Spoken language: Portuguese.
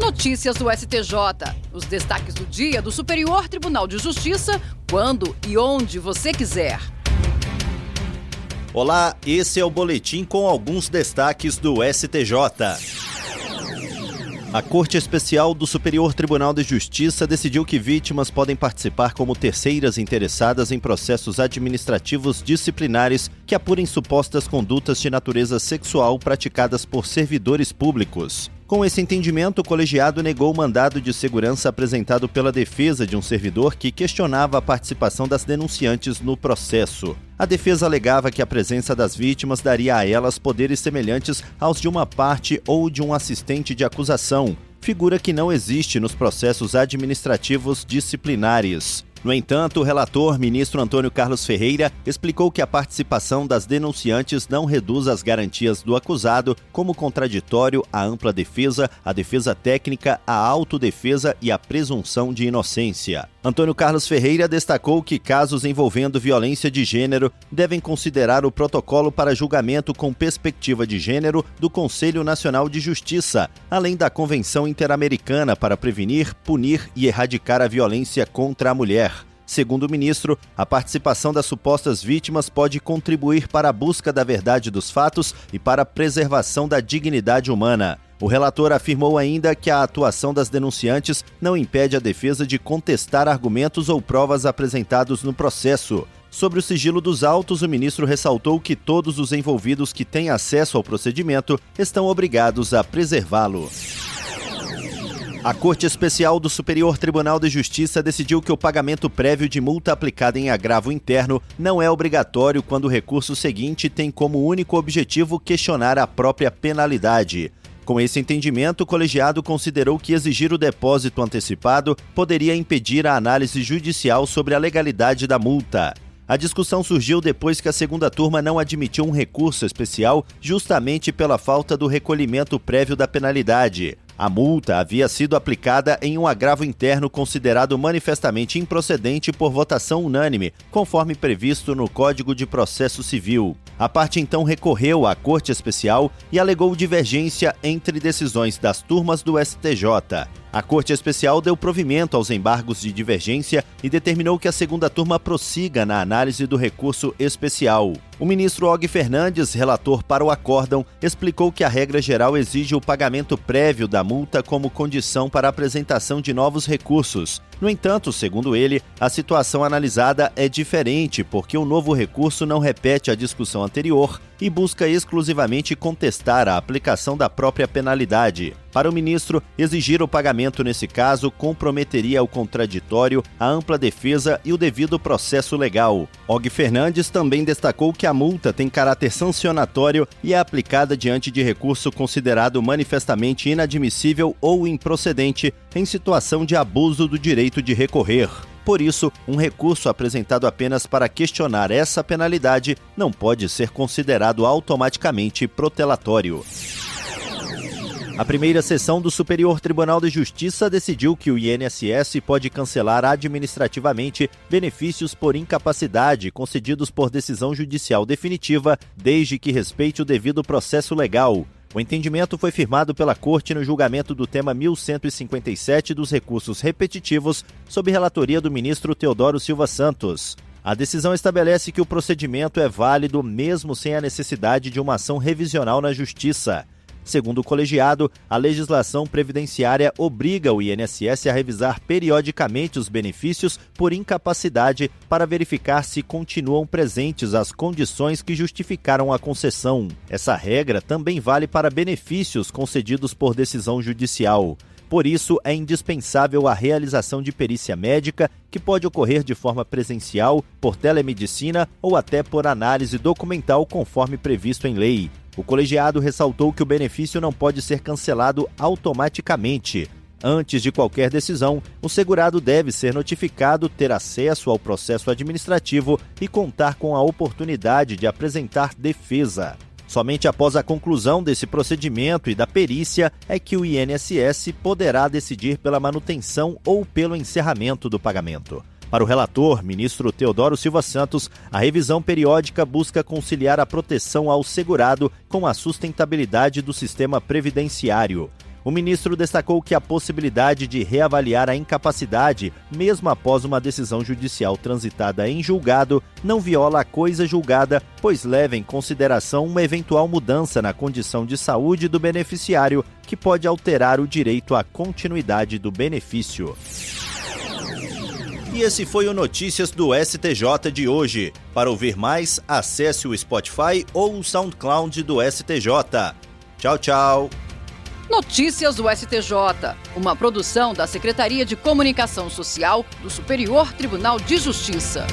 Notícias do STJ. Os destaques do dia do Superior Tribunal de Justiça, quando e onde você quiser. Olá, esse é o boletim com alguns destaques do STJ. A Corte Especial do Superior Tribunal de Justiça decidiu que vítimas podem participar como terceiras interessadas em processos administrativos disciplinares que apurem supostas condutas de natureza sexual praticadas por servidores públicos. Com esse entendimento, o colegiado negou o mandado de segurança apresentado pela defesa de um servidor que questionava a participação das denunciantes no processo. A defesa alegava que a presença das vítimas daria a elas poderes semelhantes aos de uma parte ou de um assistente de acusação, figura que não existe nos processos administrativos disciplinares. No entanto, o relator, ministro Antônio Carlos Ferreira, explicou que a participação das denunciantes não reduz as garantias do acusado, como o contraditório, a ampla defesa, a defesa técnica, a autodefesa e a presunção de inocência. Antônio Carlos Ferreira destacou que casos envolvendo violência de gênero devem considerar o protocolo para julgamento com perspectiva de gênero do Conselho Nacional de Justiça, além da Convenção Interamericana para prevenir, punir e erradicar a violência contra a mulher. Segundo o ministro, a participação das supostas vítimas pode contribuir para a busca da verdade dos fatos e para a preservação da dignidade humana. O relator afirmou ainda que a atuação das denunciantes não impede a defesa de contestar argumentos ou provas apresentados no processo. Sobre o sigilo dos autos, o ministro ressaltou que todos os envolvidos que têm acesso ao procedimento estão obrigados a preservá-lo. A Corte Especial do Superior Tribunal de Justiça decidiu que o pagamento prévio de multa aplicada em agravo interno não é obrigatório quando o recurso seguinte tem como único objetivo questionar a própria penalidade. Com esse entendimento, o colegiado considerou que exigir o depósito antecipado poderia impedir a análise judicial sobre a legalidade da multa. A discussão surgiu depois que a segunda turma não admitiu um recurso especial justamente pela falta do recolhimento prévio da penalidade. A multa havia sido aplicada em um agravo interno considerado manifestamente improcedente por votação unânime, conforme previsto no Código de Processo Civil. A parte então recorreu à Corte Especial e alegou divergência entre decisões das turmas do STJ. A Corte Especial deu provimento aos embargos de divergência e determinou que a segunda turma prossiga na análise do recurso especial. O ministro Og Fernandes, relator para o acórdão, explicou que a regra geral exige o pagamento prévio da multa como condição para a apresentação de novos recursos. No entanto, segundo ele, a situação analisada é diferente porque o novo recurso não repete a discussão anterior e busca exclusivamente contestar a aplicação da própria penalidade. Para o ministro, exigir o pagamento nesse caso comprometeria o contraditório, a ampla defesa e o devido processo legal. Og Fernandes também destacou que a multa tem caráter sancionatório e é aplicada diante de recurso considerado manifestamente inadmissível ou improcedente em situação de abuso do direito de recorrer. Por isso, um recurso apresentado apenas para questionar essa penalidade não pode ser considerado automaticamente protelatório. A primeira sessão do Superior Tribunal de Justiça decidiu que o INSS pode cancelar administrativamente benefícios por incapacidade concedidos por decisão judicial definitiva, desde que respeite o devido processo legal. O entendimento foi firmado pela Corte no julgamento do tema 1157 dos recursos repetitivos, sob relatoria do ministro Teodoro Silva Santos. A decisão estabelece que o procedimento é válido mesmo sem a necessidade de uma ação revisional na Justiça. Segundo o colegiado, a legislação previdenciária obriga o INSS a revisar periodicamente os benefícios por incapacidade para verificar se continuam presentes as condições que justificaram a concessão. Essa regra também vale para benefícios concedidos por decisão judicial. Por isso, é indispensável a realização de perícia médica, que pode ocorrer de forma presencial, por telemedicina ou até por análise documental, conforme previsto em lei. O colegiado ressaltou que o benefício não pode ser cancelado automaticamente. Antes de qualquer decisão, o segurado deve ser notificado, ter acesso ao processo administrativo e contar com a oportunidade de apresentar defesa. Somente após a conclusão desse procedimento e da perícia é que o INSS poderá decidir pela manutenção ou pelo encerramento do pagamento. Para o relator, ministro Teodoro Silva Santos, a revisão periódica busca conciliar a proteção ao segurado com a sustentabilidade do sistema previdenciário. O ministro destacou que a possibilidade de reavaliar a incapacidade, mesmo após uma decisão judicial transitada em julgado, não viola a coisa julgada, pois leva em consideração uma eventual mudança na condição de saúde do beneficiário, que pode alterar o direito à continuidade do benefício. E esse foi o Notícias do STJ de hoje. Para ouvir mais, acesse o Spotify ou o SoundCloud do STJ. Tchau, tchau. Notícias do STJ, uma produção da Secretaria de Comunicação Social do Superior Tribunal de Justiça.